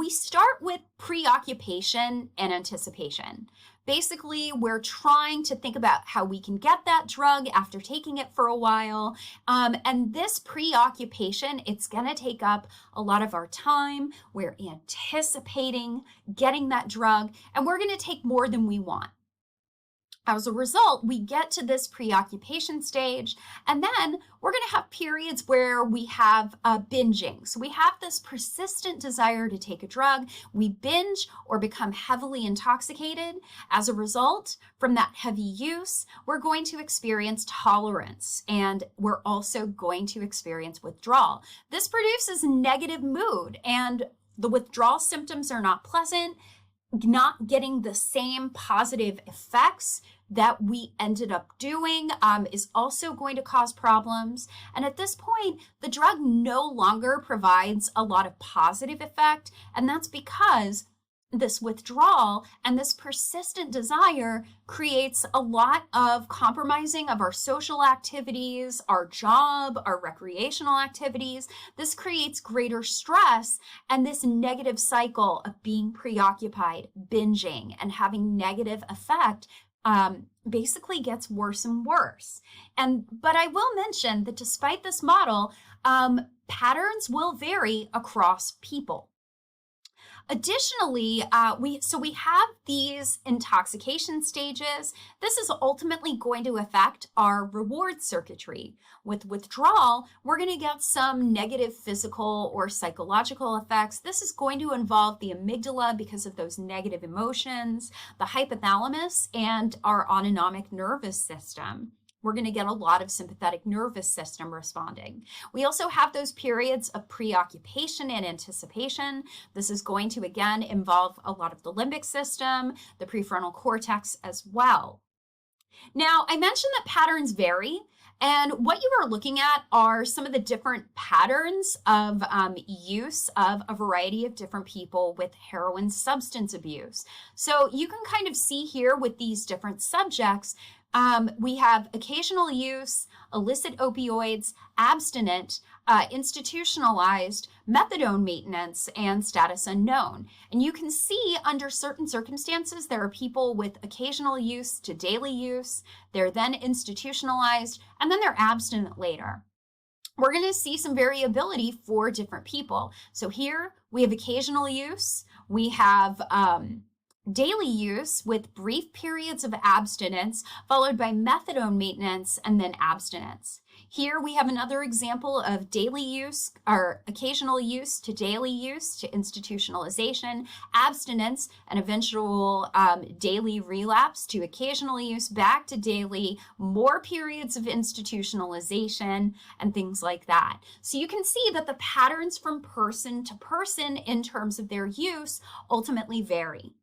[SPEAKER 1] start with preoccupation and anticipation. Basically, we're trying to think about how we can get that drug after taking it for a while. And this preoccupation, it's going to take up a lot of our time. We're anticipating getting that drug, and we're going to take more than we want. As a result, we get to this preoccupation stage, and then we're going to have periods where we have binging. So we have this persistent desire to take a drug. We binge or become heavily intoxicated. As a result, from that heavy use, we're going to experience tolerance, and we're also going to experience withdrawal. This produces negative mood, and the withdrawal symptoms are not pleasant. Not getting the same positive effects that we ended up doing is also going to cause problems. And at this point, the drug no longer provides a lot of positive effect, and that's because this withdrawal and this persistent desire creates a lot of compromising of our social activities, our job, our recreational activities. This creates greater stress, and this negative cycle of being preoccupied, binging, and having negative effect basically gets worse and worse. But I will mention that despite this model, patterns will vary across people. Additionally, we have these intoxication stages. This is ultimately going to affect our reward circuitry. With withdrawal, we're going to get some negative physical or psychological effects. This is going to involve the amygdala because of those negative emotions, the hypothalamus, and our autonomic nervous system. We're going to get a lot of sympathetic nervous system responding. We also have those periods of preoccupation and anticipation. This is going to, again, involve a lot of the limbic system, the prefrontal cortex as well. Now, I mentioned that patterns vary, and what you are looking at are some of the different patterns of use of a variety of different people with heroin substance abuse. So you can kind of see here with these different subjects, we have occasional use, illicit opioids, abstinent, institutionalized, methadone maintenance, and status unknown. And you can see under certain circumstances, there are people with occasional use to daily use, they're then institutionalized, and then they're abstinent later. We're going to see some variability for different people. So here we have occasional use, we have daily use with brief periods of abstinence, followed by methadone maintenance and then abstinence. Here we have another example of daily use or occasional use to daily use to institutionalization, abstinence, and eventual daily relapse to occasional use back to daily, more periods of institutionalization, and things like that. So you can see that the patterns from person to person in terms of their use ultimately vary.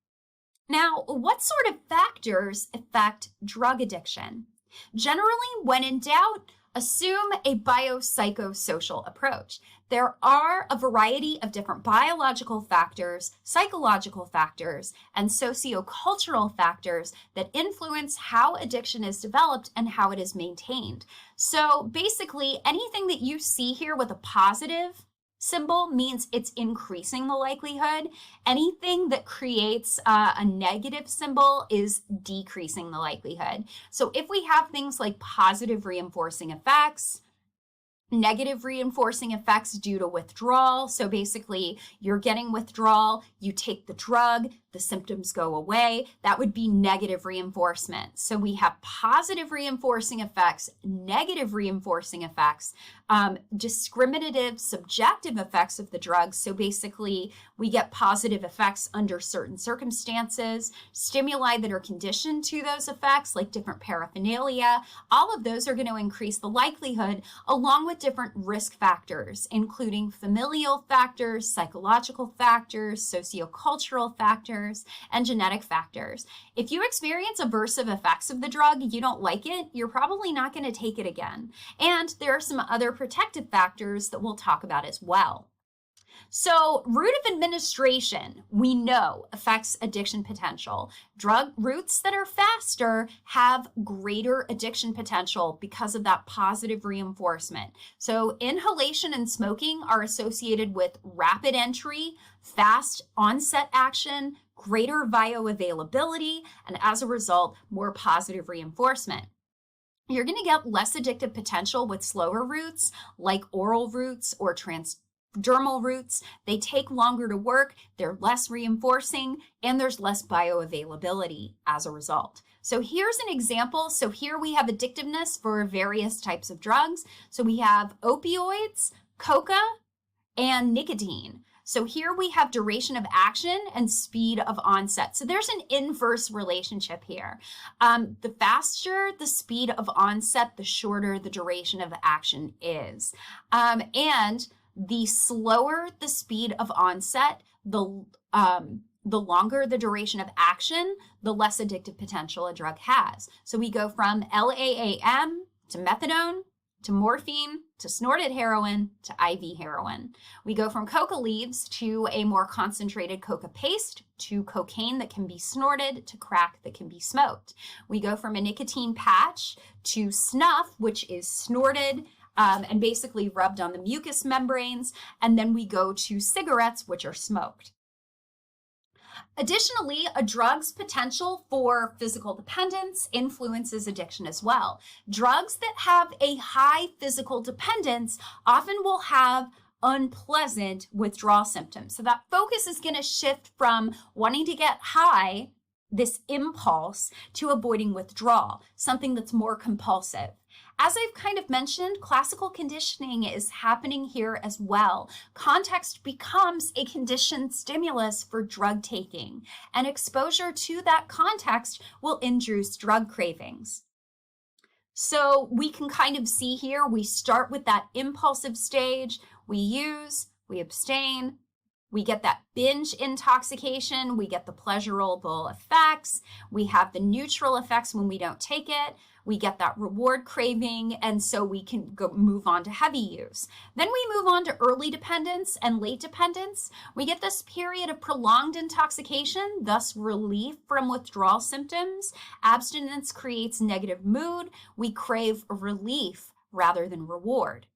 [SPEAKER 1] Now, what sort of factors affect drug addiction? Generally, when in doubt, assume a biopsychosocial approach. There are a variety of different biological factors, psychological factors, and sociocultural factors that influence how addiction is developed and how it is maintained. So basically, anything that you see here with a positive symbol means it's increasing the likelihood. Anything that creates a negative symbol is decreasing the likelihood. So if we have things like positive reinforcing effects, negative reinforcing effects due to withdrawal. So basically you're getting withdrawal, you take the drug, the symptoms go away. That would be negative reinforcement. So we have positive reinforcing effects, negative reinforcing effects, discriminative subjective effects of the drug. So basically we get positive effects under certain circumstances, stimuli that are conditioned to those effects like different paraphernalia. All of those are going to increase the likelihood along with different risk factors, including familial factors, psychological factors, sociocultural factors, and genetic factors. If you experience aversive effects of the drug, you don't like it, you're probably not going to take it again. And there are some other protective factors that we'll talk about as well. So route of administration, we know, affects addiction potential. Drug routes that are faster have greater addiction potential because of that positive reinforcement. So inhalation and smoking are associated with rapid entry, fast onset action, greater bioavailability, and as a result, more positive reinforcement. You're going to get less addictive potential with slower routes like oral routes or transdermal routes. They take longer to work, they're less reinforcing, and there's less bioavailability as a result. So here's an example. So here we have addictiveness for various types of drugs. So we have opioids, coca, and nicotine. So here we have duration of action and speed of onset. So there's an inverse relationship here. The faster the speed of onset, the shorter the duration of action is. And the slower the speed of onset, the longer the duration of action, the less addictive potential a drug has. So we go from LAAM to methadone, to morphine, to snorted heroin, to IV heroin. We go from coca leaves to a more concentrated coca paste, to cocaine that can be snorted, to crack that can be smoked. We go from a nicotine patch to snuff, which is snorted and basically rubbed on the mucous membranes, and then we go to cigarettes, which are smoked. Additionally, a drug's potential for physical dependence influences addiction as well. Drugs that have a high physical dependence often will have unpleasant withdrawal symptoms. So that focus is going to shift from wanting to get high, this impulse, to avoiding withdrawal, something that's more compulsive. As I've kind of mentioned, classical conditioning is happening here as well. Context becomes a conditioned stimulus for drug taking, and exposure to that context will induce drug cravings. So we can kind of see here, we start with that impulsive stage, we use, we abstain, we get that binge intoxication, we get the pleasurable effects, we have the neutral effects when we don't take it, we get that reward craving, and so we can move on to heavy use. Then we move on to early dependence and late dependence. We get this period of prolonged intoxication, thus relief from withdrawal symptoms. Abstinence creates negative mood. We crave relief rather than reward.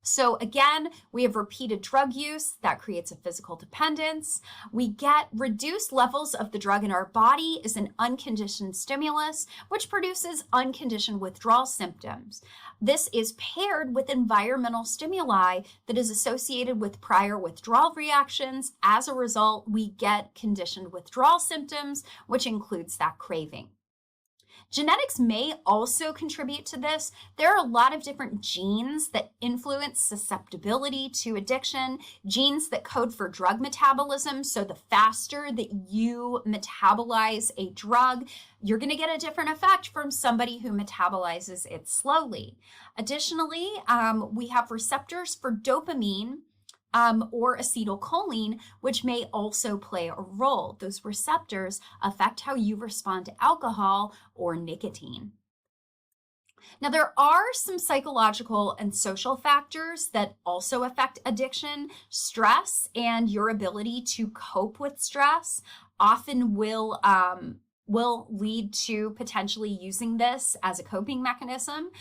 [SPEAKER 1] So again, we have repeated drug use that creates a physical dependence. We get reduced levels of the drug in our body as an unconditioned stimulus, which produces unconditioned withdrawal symptoms. This is paired with environmental stimuli that is associated with prior withdrawal reactions. As a result, we get conditioned withdrawal symptoms, which includes that craving. Genetics may also contribute to this. There are a lot of different genes that influence susceptibility to addiction, genes that code for drug metabolism. So the faster that you metabolize a drug, you're going to get a different effect from somebody who metabolizes it slowly. Additionally, we have receptors for dopamine or acetylcholine, which may also play a role. Those receptors affect how you respond to alcohol or nicotine. Now, there are some psychological and social factors that also affect addiction. Stress and your ability to cope with stress often will lead to potentially using this as a coping mechanism.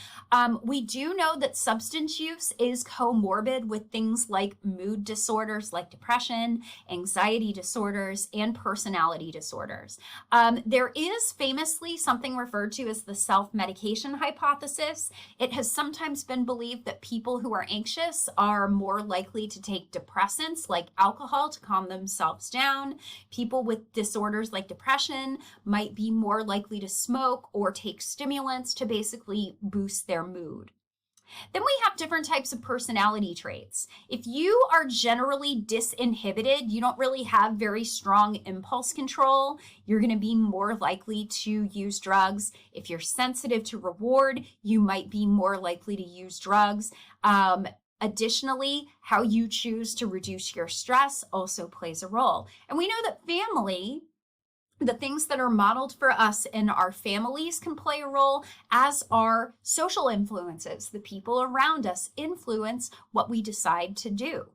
[SPEAKER 1] We do know that substance use is comorbid with things like mood disorders like depression, anxiety disorders, and personality disorders. There is famously something referred to as the self-medication hypothesis. It has sometimes been believed that people who are anxious are more likely to take depressants like alcohol to calm themselves down. People with disorders like depression might be more likely to smoke or take stimulants to basically boost their mood. Then we have different types of personality traits. If you are generally disinhibited, you don't really have very strong impulse control, you're going to be more likely to use drugs. If you're sensitive to reward, you might be more likely to use drugs. Additionally, how you choose to reduce your stress also plays a role. And we know that family, the things that are modeled for us in our families, can play a role, as are social influences. The people around us influence what we decide to do.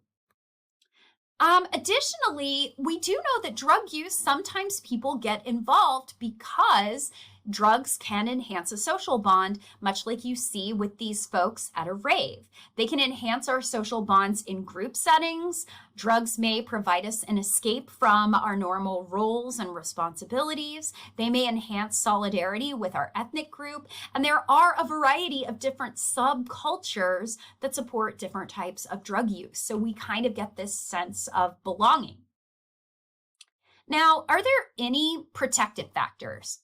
[SPEAKER 1] Additionally, we do know that drug use, sometimes people get involved because drugs can enhance a social bond, much like you see with these folks at a rave. They can enhance our social bonds in group settings. Drugs may provide us an escape from our normal roles and responsibilities. They may enhance solidarity with our ethnic group. And there are a variety of different subcultures that support different types of drug use. So we kind of get this sense of belonging. Now, are there any protective factors?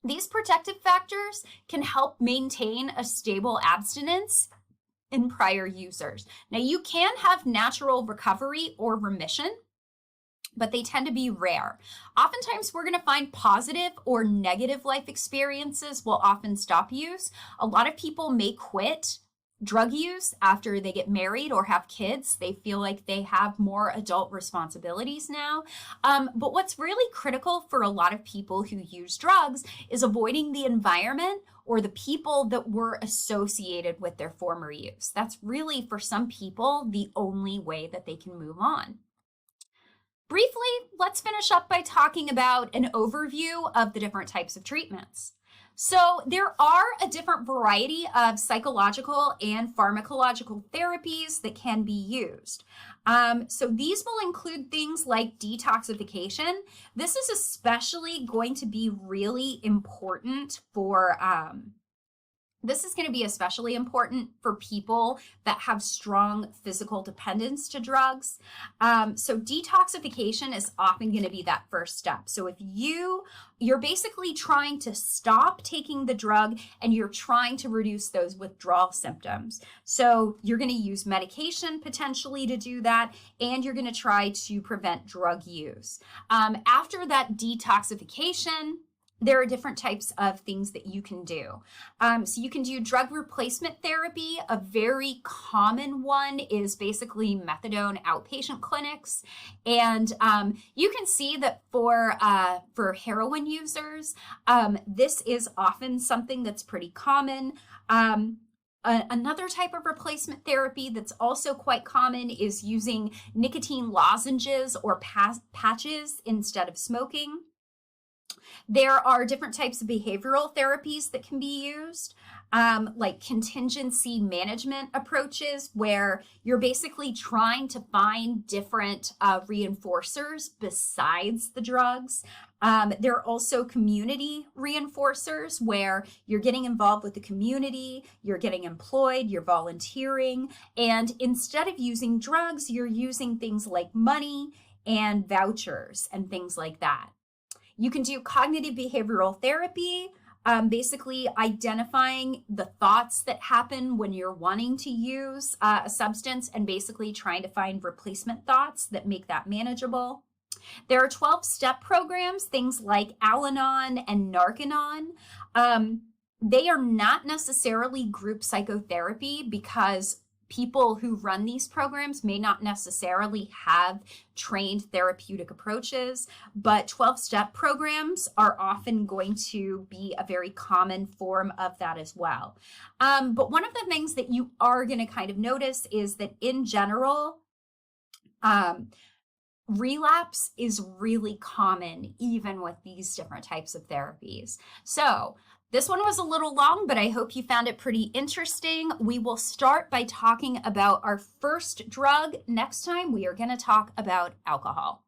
[SPEAKER 1] These protective factors can help maintain a stable abstinence in prior users. Now, you can have natural recovery or remission, but they tend to be rare. Oftentimes, we're going to find positive or negative life experiences will often stop use. A lot of people may quit drug use after they get married or have kids. They feel like they have more adult responsibilities now. But what's really critical for a lot of people who use drugs is avoiding the environment or the people that were associated with their former use. That's really, for some people, the only way that they can move on. Briefly, let's finish up by talking about an overview of the different types of treatments. So there are a different variety of psychological and pharmacological therapies that can be used. So these will include things like detoxification. This is especially going to be really important for This is going to be especially important for people that have strong physical dependence to drugs. So detoxification is often going to be that first step. So if you're basically trying to stop taking the drug and you're trying to reduce those withdrawal symptoms. So you're going to use medication potentially to do that, and you're going to try to prevent drug use. After that detoxification, there are different types of things that you can do. So you can do drug replacement therapy. A very common one is basically methadone outpatient clinics. And you can see that for heroin users, this is often something that's pretty common. Another type of replacement therapy that's also quite common is using nicotine lozenges or patches instead of smoking. There are different types of behavioral therapies that can be used, like contingency management approaches, where you're basically trying to find different reinforcers besides the drugs. There are also community reinforcers, where you're getting involved with the community, you're getting employed, you're volunteering, and instead of using drugs, you're using things like money and vouchers and things like that. You can do cognitive behavioral therapy, basically identifying the thoughts that happen when you're wanting to use a substance and basically trying to find replacement thoughts that make that manageable. There are 12-step programs, things like Al-Anon and Narcanon. They are not necessarily group psychotherapy because people who run these programs may not necessarily have trained therapeutic approaches, but 12-step programs are often going to be a very common form of that as well. But one of the things that you are going to kind of notice is that in general, relapse is really common even with these different types of therapies. So this one was a little long, but I hope you found it pretty interesting. We will start by talking about our first drug. Next time, we are going to talk about alcohol.